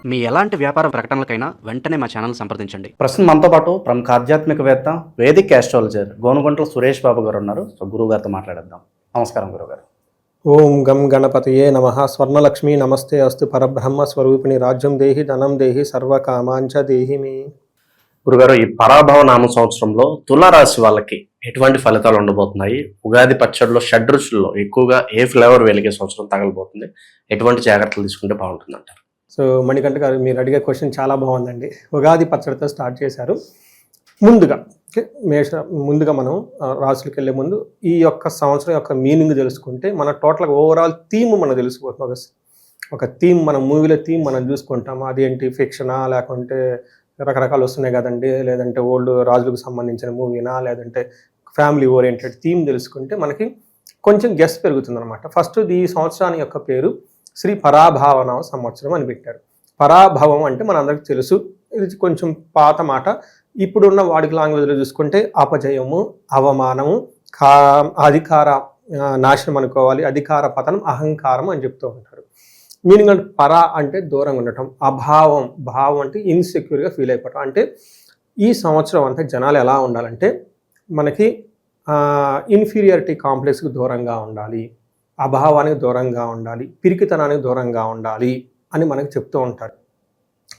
మీ ఎలాంటి వ్యాపార ప్రకటనలకైనా వెంటనే మా ఛానల్ సంప్రదించండి. ప్రస్తుతం మనతో పాటు ప్రముఖ ఆధ్యాత్మికవేత్త వేదిక్ ఆస్ట్రాలజర్ గోనుగుంట్ల సురేష్ బాబు గారు ఉన్నారు. సో గురువు గారితో మాట్లాడేద్దాం. నమస్కారం గురుగారు. ఓం గం గణపతయే నమః. స్వర్ణలక్ష్మి నమస్తే అస్తు. పరబ్రహ్మ స్వరూపిణి రాజ్యం దేహి ధనం దేహి సర్వకామాంచ దేహి మే. గురుగారు, ఈ పరాభవ నామ సంవత్సరంలో తులారాశి వాళ్ళకి ఎటువంటి ఫలితాలు ఉండబోతున్నాయి? ఉగాది పచ్చడిలో షడ్రుచుల్లో ఎక్కువగా ఏ ఫ్లేవర్ వెలిగే సంవత్సరం తగలబోతుంది? ఎటువంటి జాగ్రత్తలు తీసుకుంటే బాగుంటుంది అంటారు? సో మణికంఠ గారు, మీరు అడిగే క్వశ్చన్ చాలా బాగుందండి. ఉగాది పచ్చడితో స్టార్ట్ చేశారు. ముందుగా మనం రాసులకు వెళ్ళే ముందు ఈ యొక్క సంవత్సరం యొక్క మీనింగ్ తెలుసుకుంటే మన టోటల్గా ఓవరాల్ థీమ్ మనం తెలిసిపోతుంది. ఒక థీమ్, మన మూవీలో థీమ్ మనం చూసుకుంటాము. అదేంటి, ఫిక్షనా లేకుంటే రకరకాలు వస్తున్నాయి కదండి, లేదంటే ఓల్డ్ రాజులకు సంబంధించిన మూవీనా, లేదంటే ఫ్యామిలీ ఓరియంటెడ్ థీమ్ తెలుసుకుంటే మనకి కొంచెం గెస్ పెరుగుతుంది అనమాట. ఫస్ట్ ఈ సంవత్సరాన్ని యొక్క పేరు శ్రీ పరాభావన సంవత్సరం అని పెట్టారు. పరాభవం అంటే మనందరికీ తెలుసు, ఇది కొంచెం పాత మాట. ఇప్పుడున్న వాడికి లాంగ్వేజ్లో చూసుకుంటే అపజయము, అవమానము, అధికార నాశనం అనుకోవాలి, అధికార పతనం, అహంకారం అని చెప్తూ ఉంటారు. మీనింగ్ అంటే పరా అంటే దూరంగా ఉండటం, అభావం, భావం అంటే ఇన్సెక్యూర్గా ఫీల్ అయిపోవటం. అంటే ఈ సంవత్సరం అంతా జనాలు ఎలా ఉండాలంటే మనకి ఇన్ఫీరియారిటీ కాంప్లెక్స్కి దూరంగా ఉండాలి, అభావానికి దూరంగా ఉండాలి, పిరికితనానికి దూరంగా ఉండాలి అని మనకు చెప్తూ ఉంటారు.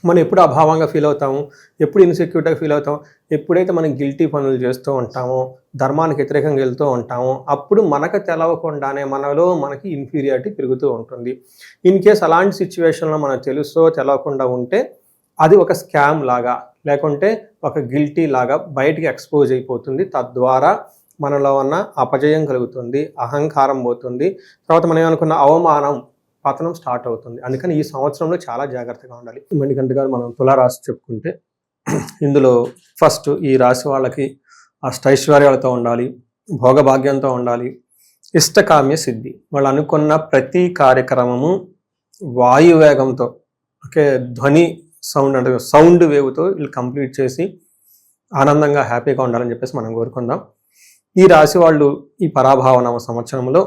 మనం ఎప్పుడు అభావంగా ఫీల్ అవుతాము, ఎప్పుడు ఇన్సెక్యూర్గా ఫీల్ అవుతాం, ఎప్పుడైతే మనం గిల్టీ పనులు చేస్తూ ఉంటామో, ధర్మానికి వ్యతిరేకంగా వెళ్తూ ఉంటామో, అప్పుడు మనకు తెలవకుండానే మనకి ఇన్ఫీరియారిటీ పెరుగుతూ ఉంటుంది. ఇన్ కేస్ అలాంటి సిచ్యువేషన్లో మనకు తెలుసో తెలవకుండా ఉంటే అది ఒక స్కామ్ లాగా, లేకుంటే ఒక గిల్టీ లాగా బయటికి ఎక్స్పోజ్ అయిపోతుంది. తద్వారా మనలో ఉన్న అపజయం కలుగుతుంది, అహంకారం పోతుంది, తర్వాత మనం ఏమనుకున్న అవమానం, పతనం స్టార్ట్ అవుతుంది. అందుకని ఈ సంవత్సరంలో చాలా జాగ్రత్తగా ఉండాలి. మణికంఠ గారు, మనం తులారాశి చెప్పుకుంటే ఇందులో ఫస్ట్ ఈ రాశి వాళ్ళకి అష్టైశ్వర్యాలతో ఉండాలి, భోగభాగ్యంతో ఉండాలి, ఇష్టకామ్య సిద్ధి. వాళ్ళు అనుకున్న ప్రతి కార్యక్రమము వాయువేగంతో, ధ్వని సౌండ్ అంటే సౌండ్ వేవ్తో వీళ్ళు కంప్లీట్ చేసి ఆనందంగా హ్యాపీగా ఉండాలని చెప్పేసి మనం కోరుకుందాం. ఈ రాశి వాళ్ళు ఈ పరాభావనామ సంవత్సరంలో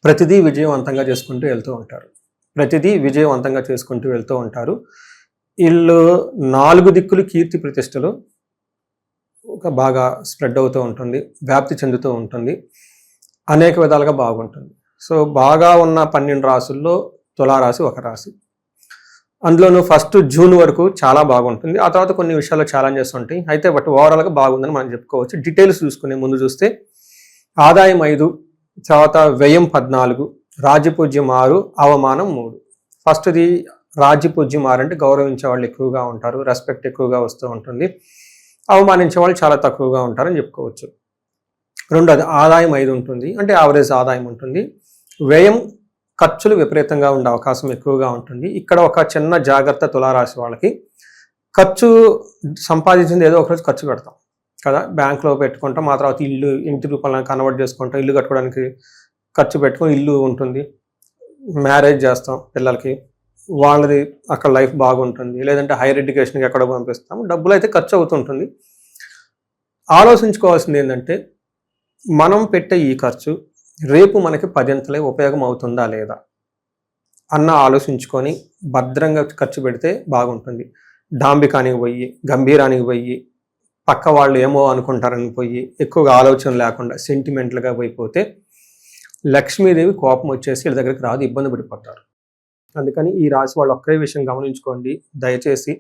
ప్రతిదీ విజయవంతంగా చేసుకుంటూ వెళ్తూ ఉంటారు. వీళ్ళు 4 దిక్కులు కీర్తి ప్రతిష్టలు బాగా స్ప్రెడ్ అవుతూ ఉంటుంది, వ్యాప్తి చెందుతూ ఉంటుంది, అనేక విధాలుగా బాగుంటుంది. సో బాగా ఉన్న 12 రాసుల్లో తులారాశి ఒక రాశి. అందులోనూ ఫస్ట్ జూన్ వరకు చాలా బాగుంటుంది. ఆ తర్వాత కొన్ని విషయాల్లో ఛాలెంజెస్ ఉంటాయి. అయితే బట్ ఓవరాల్గా బాగుందని మనం చెప్పుకోవచ్చు. డీటెయిల్స్ చూసుకునే ముందు చూస్తే ఆదాయం 5, తర్వాత వ్యయం 14, రాజ్యపూజ్యం 6, అవమానం 3. ఫస్ట్ది రాజ్యపూజ్యం 6 అంటే గౌరవించే వాళ్ళు ఎక్కువగా ఉంటారు, రెస్పెక్ట్ ఎక్కువగా వస్తూ ఉంటుంది. అవమానించే వాళ్ళు చాలా తక్కువగా ఉంటారని చెప్పుకోవచ్చు. రెండోది ఆదాయం 5 ఉంటుంది, అంటే యావరేజ్ ఆదాయం ఉంటుంది. వ్యయం, ఖర్చులు విపరీతంగా ఉండే అవకాశం ఎక్కువగా ఉంటుంది. ఇక్కడ ఒక చిన్న జాగ్రత్త తులారాశి వాళ్ళకి, ఖర్చు సంపాదించింది ఏదో ఒకరోజు ఖర్చు పెడతాం కదా, బ్యాంక్లో పెట్టుకుంటాం, ఆ తర్వాత ఇంటి రూపంలో కన్వర్ట్ చేసుకుంటాం, ఇల్లు కట్టుకోవడానికి ఖర్చు పెట్టుకొని ఇల్లు ఉంటుంది, మ్యారేజ్ చేస్తాం పిల్లలకి, వాళ్ళది అక్కడ లైఫ్ బాగుంటుంది, లేదంటే హైయర్ ఎడ్యుకేషన్కి ఎక్కడ పంపిస్తాం, డబ్బులు అయితే ఖర్చు అవుతుంటుంది. ఆలోచించుకోవాల్సింది ఏంటంటే మనం పెట్టే ఈ ఖర్చు రేపు మనకి 10 ఉపయోగం అవుతుందా లేదా అన్న ఆలోచించుకొని భద్రంగా ఖర్చు పెడితే బాగుంటుంది. డాంబికానికి పోయి, గంభీరానికి పోయి, పక్క వాళ్ళు ఏమో అనుకుంటారని పోయి, ఎక్కువగా ఆలోచన లేకుండా సెంటిమెంట్లుగా పోయిపోతే లక్ష్మీదేవి కోపం వచ్చేసి వీళ్ళ దగ్గరికి రాదు, ఇబ్బంది పడిపోతారు. అందుకని ఈ రాశి వాళ్ళు ఒకే విషయం గమనించుకోండి, దయచేసి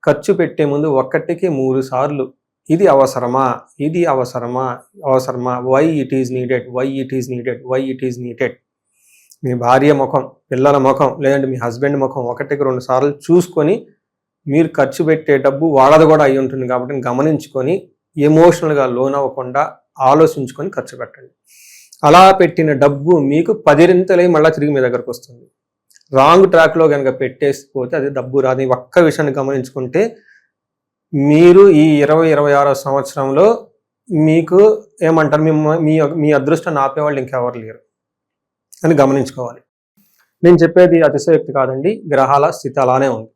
ఖర్చు పెట్టే ముందు 1కి 3 సార్లు ఇది అవసరమా, వై ఇట్ ఈజ్ నీడెడ్. మీ భార్య ముఖం, పిల్లల ముఖం, లేదంటే మీ హస్బెండ్ ముఖం 1కి 2 సార్లు చూసుకొని, మీరు ఖర్చు పెట్టే డబ్బు వాళ్ళది కూడా అయి ఉంటుంది కాబట్టి గమనించుకొని ఎమోషనల్గా లోన్ అవ్వకుండా ఆలోచించుకొని ఖర్చు పెట్టండి. అలా పెట్టిన డబ్బు మీకు 10 రెట్లు మళ్ళీ తిరిగి మీ దగ్గరకు వస్తుంది. రాంగ్ ట్రాక్లో కనుక పెట్టేసిపోతే అది డబ్బు రాదు. ఒక్క విషయాన్ని గమనించుకుంటే మీరు ఈ 2026వ సంవత్సరంలో మీకు ఏమంటారు, మీ అదృష్టాన్ని ఆపేవాళ్ళు ఇంకెవరు లేరు అని గమనించుకోవాలి. నేను చెప్పేది అతిశయోక్తి కాదండి, గ్రహాల స్థితి అలానే ఉంది.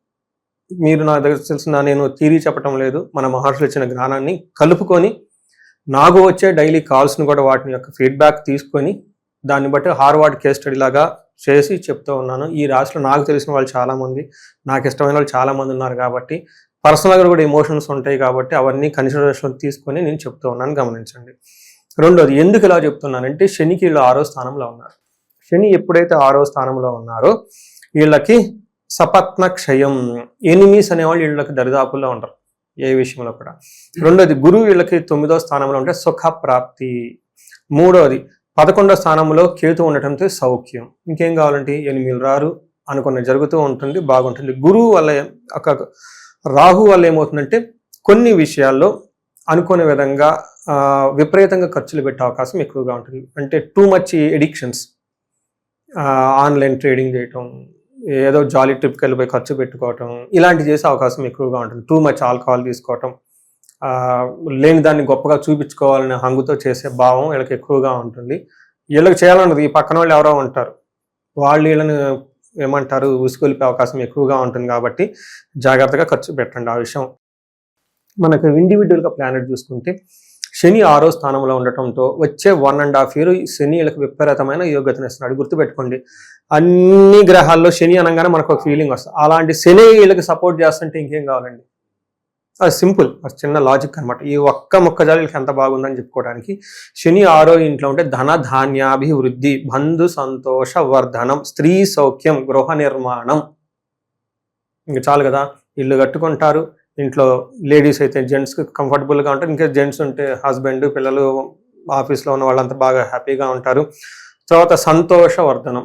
మీరు నా దగ్గర తెలిసిన, నేను థియరీ చెప్పటం లేదు, మన మహర్షులు ఇచ్చిన జ్ఞానాన్ని కలుపుకొని నాకు వచ్చే డైలీ కాల్స్ని కూడా వాటిని యొక్క ఫీడ్బ్యాక్ తీసుకొని దాన్ని బట్టి హార్వర్డ్ కేస్ స్టడీ లాగా చేసి చెప్తూ ఉన్నాను. ఈ రాశిలో నాకు తెలిసిన వాళ్ళు చాలామంది, నాకు ఇష్టమైన వాళ్ళు చాలామంది ఉన్నారు కాబట్టి పర్సనల్గా కూడా ఎమోషన్స్ ఉంటాయి కాబట్టి అవన్నీ కన్సిడరేషన్ తీసుకొని నేను చెప్తూ ఉన్నాను, గమనించండి. రెండోది, ఎందుకు ఇలా చెప్తున్నానంటే శనికి వీళ్ళు 6వ స్థానంలో ఉన్నారు. శని ఎప్పుడైతే 6వ స్థానంలో ఉన్నారో వీళ్ళకి సపత్న క్షయం, ఎనిమీస్ అనేవాళ్ళు వీళ్ళకి దరిదాపుల్లో ఉంటారు ఏ విషయంలో కూడా. రెండోది, గురువు వీళ్ళకి 9వ స్థానంలో ఉంటే సుఖ ప్రాప్తి. మూడోది, 11వ స్థానంలో కేతు ఉండటంతో సౌఖ్యం. ఇంకేం కావాలంటే ఎనిమిది రారు, అనుకున్న జరుగుతూ ఉంటుంది, బాగుంటుంది. గురువు వల్ల ఒక రాహు వల్ల ఏమవుతుందంటే కొన్ని విషయాల్లో అనుకునే విధంగా విపరీతంగా ఖర్చులు పెట్టే అవకాశం ఎక్కువగా ఉంటుంది. అంటే too much addictions, online trading చేయటం, ఏదో జాలీ ట్రిప్కి వెళ్ళిపోయి ఖర్చు పెట్టుకోవటం, ఇలాంటివి చేసే అవకాశం ఎక్కువగా ఉంటుంది. టూ మచ్ ఆల్కహాల్ తీసుకోవటం, లేని దాన్ని గొప్పగా చూపించుకోవాలనే హంగుతో చేసే భావం వీళ్ళకి ఎక్కువగా ఉంటుంది. వీళ్ళకి చేయాలన్నది ఈ పక్కన వాళ్ళు ఎవరో ఉంటారు, వాళ్ళు వీళ్ళని ఏమంటారు ఉసుకొలిపే అవకాశం ఎక్కువగా ఉంటుంది. కాబట్టి జాగ్రత్తగా ఖర్చు పెట్టండి. ఆ విషయం మనకు ఇండివిజువల్గా ప్లానెట్ చూసుకుంటే శని 6వ స్థానంలో ఉండటంతో వచ్చే 1.5 year శని వీళ్ళకి విపరీతమైన యోగ్యతనిస్తున్నాడు. గుర్తుపెట్టుకోండి, అన్ని గ్రహాల్లో శని అనగానే మనకు ఒక ఫీలింగ్ వస్తుంది. అలాంటి శని వీళ్ళకి సపోర్ట్ చేస్తుంటే ఇంకేం కావాలండి? అది సింపుల్, అది చిన్న లాజిక్ అనమాట. ఈ ఒక్క మొక్కజాలి వీళ్ళకి ఎంత బాగుందని చెప్పుకోవడానికి. శని 6వ ఇంట్లో ఉంటే ధన ధాన్యాభివృద్ధి, బంధు సంతోష వర్ధనం, స్త్రీ సౌఖ్యం, గృహ నిర్మాణం. ఇంక చాలు కదా, ఇల్లు కట్టుకుంటారు. ఇంట్లో లేడీస్ అయితే జెంట్స్కి కంఫర్టబుల్గా ఉంటారు, ఇంకా జెంట్స్ ఉంటే హస్బెండ్, పిల్లలు, ఆఫీస్లో ఉన్న వాళ్ళంతా బాగా హ్యాపీగా ఉంటారు. తర్వాత సంతోష వర్ధనం,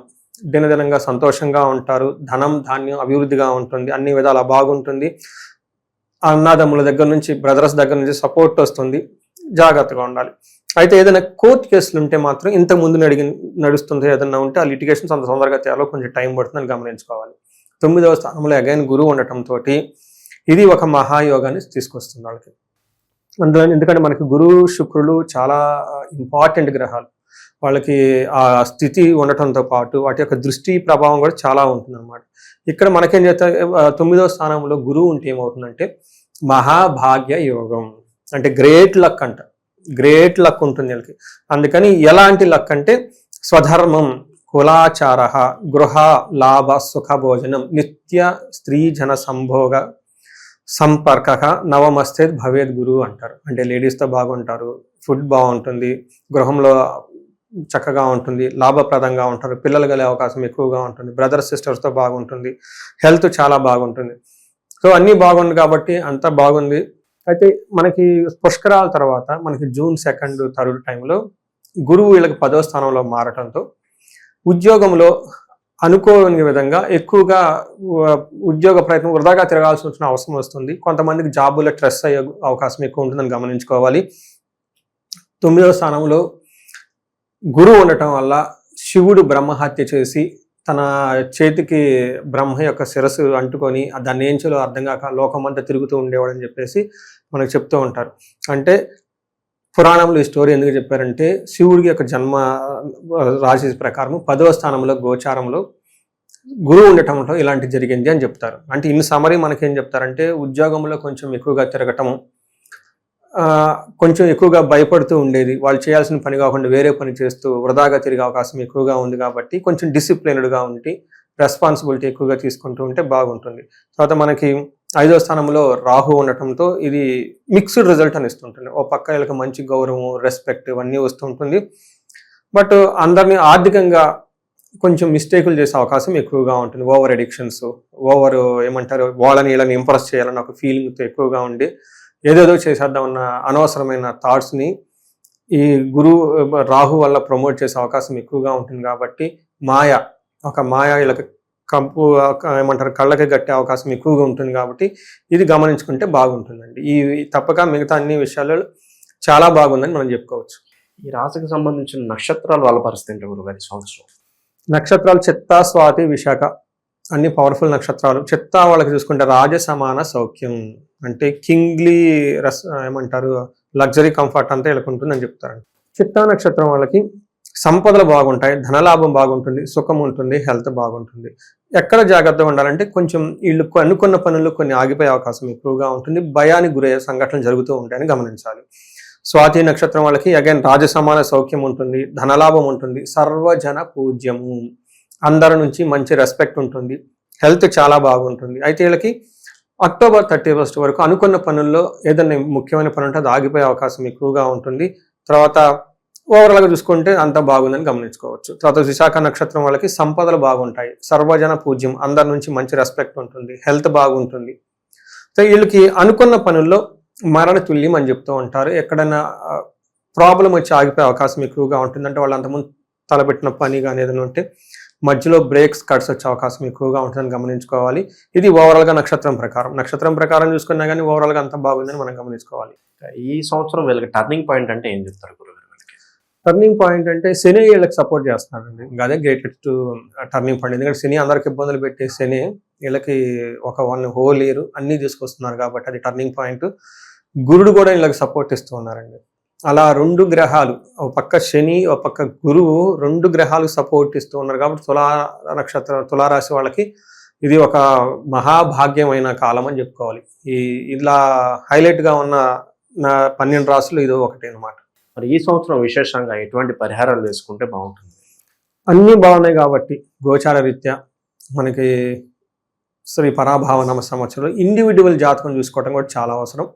దినదినంగా సంతోషంగా ఉంటారు. ధనం ధాన్యం అభివృద్ధిగా ఉంటుంది, అన్ని విధాలా బాగుంటుంది. అన్నదమ్ముల దగ్గర నుంచి, బ్రదర్స్ దగ్గర నుంచి సపోర్ట్ వస్తుంది. జాగ్రత్తగా ఉండాలి. అయితే ఏదైనా కోర్టు కేసులు ఉంటే మాత్రం ఇంతకు ముందు నడుస్తుంది ఏదైనా ఉంటే ఆ లిటిగేషన్స్ అంత తొందరగా తేలో కొంచెం టైం పడుతుందని గమనించుకోవాలి. 9వ స్థానంలో అగైన్ గురువు ఉండటంతో ఇది ఒక మహాయోగాన్ని తీసుకొస్తుంది వాళ్ళకి. అందులో ఎందుకంటే మనకి గురువు శుక్రులు చాలా ఇంపార్టెంట్ గ్రహాలు. వాళ్ళకి ఆ స్థితి ఉండటంతో పాటు వాటి యొక్క దృష్టి ప్రభావం కూడా చాలా ఉంటుంది అన్నమాట. ఇక్కడ మనకేం చేస్తే 9వ స్థానంలో గురువు ఉంటే ఏమవుతుందంటే మహాభాగ్య యోగం, అంటే గ్రేట్ లక్ అంట. గ్రేట్ లక్ ఉంటుంది వీళ్ళకి. అందుకని ఎలాంటి లక్ అంటే స్వధర్మం, కులాచార, గృహ లాభ సుఖ భోజనం, నిత్య స్త్రీ జన సంభోగ సంపర్క నవమస్తే భవేద్ గురువు అంటారు. అంటే లేడీస్తో బాగుంటారు, ఫుడ్ బాగుంటుంది, గృహంలో చక్కగా ఉంటుంది, లాభప్రదంగా ఉంటారు, పిల్లలు కలిగే అవకాశం ఎక్కువగా ఉంటుంది, బ్రదర్స్ సిస్టర్స్తో బాగుంటుంది, హెల్త్ చాలా బాగుంటుంది. సో అన్నీ బాగుంది కాబట్టి అంతా బాగుంది. అయితే మనకి పుష్కరాల తర్వాత మనకి జూన్ 2nd, 3rd టైంలో గురువు వీళ్ళకి 10వ స్థానంలో మారటంతో ఉద్యోగంలో అనుకోని విధంగా ఎక్కువగా ఉద్యోగ ప్రయత్నం వృధాగా తిరగాల్సి వచ్చిన అవసరం వస్తుంది. కొంతమందికి జాబులో స్ట్రెస్ అయ్యే అవకాశం ఎక్కువ ఉంటుందని గమనించుకోవాలి. 9వ స్థానంలో గురువు ఉండటం వల్ల శివుడు బ్రహ్మహత్య చేసి తన చేతికి బ్రహ్మ యొక్క శిరస్సు అంటుకొని దాన్ని ఏం చేయాలో అర్థం కాక లోకమంతా తిరుగుతూ ఉండేవాడని చెప్పేసి మనకు చెప్తూ ఉంటారు. అంటే పురాణంలో ఈ స్టోరీ ఎందుకు చెప్పారంటే శివుడికి యొక్క జన్మ రాశి ప్రకారం 10వ స్థానంలో గోచారంలో గురువు ఉండటంలో ఇలాంటి జరిగింది అని చెప్తారు. అంటే ఇన్ సమరీ మనకేం చెప్తారంటే ఉద్యోగంలో కొంచెం ఎక్కువగా తిరగటము, కొంచెం ఎక్కువగా భయపడుతూ ఉండేది, వాళ్ళు చేయాల్సిన పని కాకుండా వేరే పని చేస్తూ వృధాగా తిరిగే అవకాశం ఎక్కువగా ఉంది. కాబట్టి కొంచెం డిసిప్లిన్డ్గా ఉండి రెస్పాన్సిబిలిటీ ఎక్కువగా తీసుకుంటూ ఉంటే బాగుంటుంది. తర్వాత మనకి 5వ స్థానంలో రాహు ఉండటంతో ఇది మిక్స్డ్ రిజల్ట్ అని ఇస్తుంటుంది. ఓ పక్క వీళ్ళకి మంచి గౌరవం, రెస్పెక్ట్ ఇవన్నీ వస్తుంటుంది. బట్ అందరినీ ఆర్థికంగా కొంచెం మిస్టేకులు చేసే అవకాశం ఎక్కువగా ఉంటుంది. ఓవర్ ఎడిక్షన్స్, ఓవర్ ఏమంటారు వాళ్ళని వీళ్ళని ఇంప్రెస్ చేయాలన్న ఒక ఫీలింగ్తో ఎక్కువగా ఉండి ఏదేదో చేసేద్దామన్న అనవసరమైన థాట్స్ని ఈ రాహు వల్ల ప్రమోట్ చేసే అవకాశం ఎక్కువగా ఉంటుంది. కాబట్టి ఒక మాయ వీళ్ళకి కంపు ఏమంటారు కళ్ళకి కట్టే అవకాశం ఎక్కువగా ఉంటుంది. కాబట్టి ఇది గమనించుకుంటే బాగుంటుందండి. ఈ తప్పక మిగతా అన్ని విషయాలు చాలా బాగుందని మనం చెప్పుకోవచ్చు. ఈ రాశికి సంబంధించిన నక్షత్రాలు వాళ్ళ పరిస్థితి ఏంటో గురుగారి సంవత్సరం? నక్షత్రాలు చిత్త, స్వాతి, విశాఖ అన్ని పవర్ఫుల్ నక్షత్రాలు. చిత్త వాళ్ళకి చూసుకుంటే రాజ సమాన సౌఖ్యం, అంటే కింగ్లీ ఏమంటారు లగ్జరీ కంఫర్ట్ అంతా వీళ్ళకి ఉంటుందని చెప్తారండి. చిత్తా నక్షత్రం వాళ్ళకి సంపదలు బాగుంటాయి, ధనలాభం బాగుంటుంది, సుఖం ఉంటుంది, హెల్త్ బాగుంటుంది. ఎక్కడ జాగ్రత్తగా ఉండాలంటే కొంచెం వీళ్ళు అనుకున్న పనులు కొన్ని ఆగిపోయే అవకాశం ఎక్కువగా ఉంటుంది, భయానికి గురయ్యే సంఘటనలు జరుగుతూ ఉంటాయని గమనించాలి. స్వాతి నక్షత్రం వాళ్ళకి అగైన్ రాజసమాన సౌఖ్యం ఉంటుంది, ధనలాభం ఉంటుంది, సర్వజన పూజ్యము, అందరి నుంచి మంచి రెస్పెక్ట్ ఉంటుంది, హెల్త్ చాలా బాగుంటుంది. అయితే వీళ్ళకి అక్టోబర్ 31 వరకు అనుకున్న పనుల్లో ఏదైనా ముఖ్యమైన పని ఉంటే అది ఆగిపోయే అవకాశం ఎక్కువగా ఉంటుంది. తర్వాత ఓవరాల్గా చూసుకుంటే అంతా బాగుందని గమనించుకోవచ్చు. తర్వాత విశాఖ నక్షత్రం వాళ్ళకి సంపదలు బాగుంటాయి, సర్వజన పూజ్యం, అందరి నుంచి మంచి రెస్పెక్ట్ ఉంటుంది, హెల్త్ బాగుంటుంది. సో వీళ్ళకి అనుకున్న పనుల్లో మరణ తుల్యం అని చెప్తూ ఉంటారు. ఎక్కడైనా ప్రాబ్లం వచ్చి ఆగిపోయే అవకాశం ఎక్కువగా ఉంటుంది. అంటే వాళ్ళు అంతకుముందు తలపెట్టిన పని కానీ ఏదైనా ఉంటే మధ్యలో బ్రేక్స్ కట్స్ వచ్చే అవకాశం ఎక్కువగా ఉంటుందని గమనించుకోవాలి. ఇది ఓవరాల్గా నక్షత్రం ప్రకారం చూసుకున్నా కానీ ఓవరాల్గా అంతా బాగుందని మనం గమనించుకోవాలి. ఈ సంవత్సరం వీళ్ళకి టర్నింగ్ పాయింట్ అంటే ఏం చెప్తారు గురుగారు? టర్నింగ్ పాయింట్ అంటే శని వీళ్ళకి సపోర్ట్ చేస్తున్నారండి. ఇంకా అదే గ్రేటెస్ట్ టర్నింగ్ పాయింట్. ఎందుకంటే శని అందరికి ఇబ్బందులు పెట్టే శని వీళ్ళకి ఒక 1 whole year అన్నీ తీసుకొస్తున్నారు కాబట్టి అది టర్నింగ్ పాయింట్. గురుడు కూడా వీళ్ళకి సపోర్ట్ ఇస్తూ ఉన్నారండి. అలా 2 గ్రహాలు, ఒక పక్క శని ఒక పక్క గురువు, 2 గ్రహాలు సపోర్ట్ ఇస్తూ ఉన్నారు కాబట్టి తులారాశి వాళ్ళకి ఇది ఒక మహాభాగ్యమైన కాలం అని చెప్పుకోవాలి. ఇలా హైలైట్గా ఉన్న 12 రాశులు ఇది ఒకటి అన్నమాట. మరి ఈ సంవత్సరం విశేషంగా ఎటువంటి పరిహారాలు వేసుకుంటే బాగుంటుంది? అన్నీ బాగున్నాయి కాబట్టి గోచార రీత్యా మనకి శ్రీ పరాభావ నామ సంవత్సరంలో ఇండివిజువల్ జాతకం చూసుకోవడం కూడా చాలా అవసరం.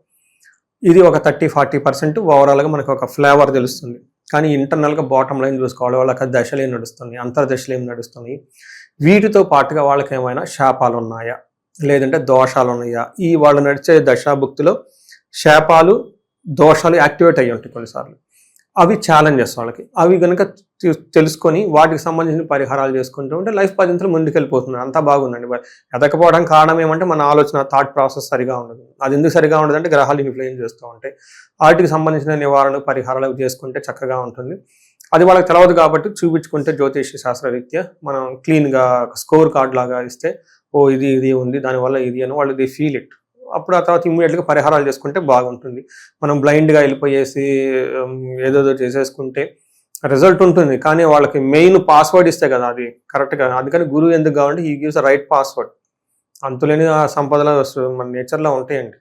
ఇది ఒక 30-40% ఓవరాల్గా మనకు ఒక ఫ్లేవర్ తెలుస్తుంది. కానీ ఇంటర్నల్గా బాటమ్ లైన్ చూసుకోవాలి. వాళ్ళకి దశలు ఏం నడుస్తున్నాయి, అంతర్దశలు ఏం నడుస్తున్నాయి, వీటితో పాటుగా వాళ్ళకి ఏమైనా శాపాలు ఉన్నాయా లేదంటే దోషాలు ఉన్నాయా, ఈ వాళ్ళు నడిచే దశాభుక్తిలో శాపాలు దోషాలు యాక్టివేట్ అయ్యి ఉంటాయి కొన్నిసార్లు. అవి ఛాలెంజెస్ వాళ్ళకి. అవి కనుక తెలుసుకొని వాటికి సంబంధించిన పరిహారాలు చేసుకుంటూ ఉంటే లైఫ్ పద్ధతులు ముందుకెళ్ళిపోతున్నారు. అంతా బాగుందండి. ఎదకపోవడానికి కారణం ఏమంటే మన ఆలోచన, థాట్ ప్రాసెస్ సరిగా ఉండదు. అది ఎందుకు సరిగా ఉండదంటే గ్రహాలు ఇన్ఫ్లుయెన్స్ చేస్తూ ఉంటాయి. వాటికి సంబంధించిన నివారణ పరిహారాలు చేసుకుంటే చక్కగా ఉంటుంది. అది వాళ్ళకి తెలవదు కాబట్టి చూపించుకుంటే జ్యోతిష శాస్త్రరీత్యా మనం క్లీన్గా స్కోర్ కార్డ్ లాగా ఇస్తే ఇది ఉంది దానివల్ల ఇది అని వాళ్ళు ది ఫీల్ ఇట్. అప్పుడు ఆ తర్వాత ఇమ్మీడియట్గా పరిహారాలు చేసుకుంటే బాగుంటుంది. మనం బ్లైండ్గా వెళ్ళిపోయేసి ఏదోదో చేసేసుకుంటే రిజల్ట్ ఉంటుంది, కానీ వాళ్ళకి మెయిన్ పాస్వర్డ్ ఇస్తే కదా అది కరెక్ట్గా. అందుకని గురువు ఎందుకు కావాలంటే ఈ గివ్స్ రైట్ పాస్వర్డ్. అంతులేని ఆ సంపదలు మన నేచర్లో ఉంటాయండి.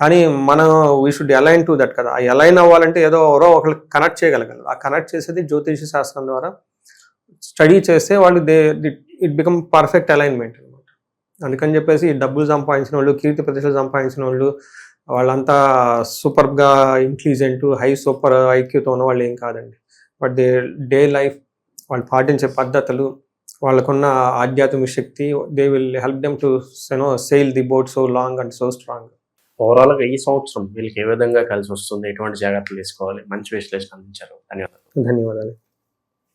కానీ మనం we should align to that కదా. ఆ అలైన్ అవ్వాలంటే ఎవరో ఒకరికి కనెక్ట్ చేయగలగాలి. ఆ కనెక్ట్ చేసేది జ్యోతిష శాస్త్రం ద్వారా స్టడీ చేస్తే వాళ్ళు ఇట్ బికమ్ పర్ఫెక్ట్ అలైన్మెంట్ అనమాట. అందుకని చెప్పేసి డబ్బులు సంపాదించిన వాళ్ళు, కీర్తి ప్రతిష్టలు సంపాదించిన వాళ్ళంతా సూపర్గా ఇంటెలిజెంట్, సూపర్ ఐక్యూతో ఉన్న వాళ్ళు ఏం కాదండి. బట్ డే లైఫ్, వాళ్ళు పాటించే పద్ధతులు, వాళ్ళకున్న ఆధ్యాత్మిక శక్తి, they will help them to sail the boat so long and so strong. ఓవరాల్గా ఈ సంవత్సరం వీళ్ళకి ఏ విధంగా కలిసి వస్తుంది, ఎటువంటి జాగ్రత్తలు తీసుకోవాలి, మంచి విశ్లేషణ అందించారు. ధన్యవాదాలు.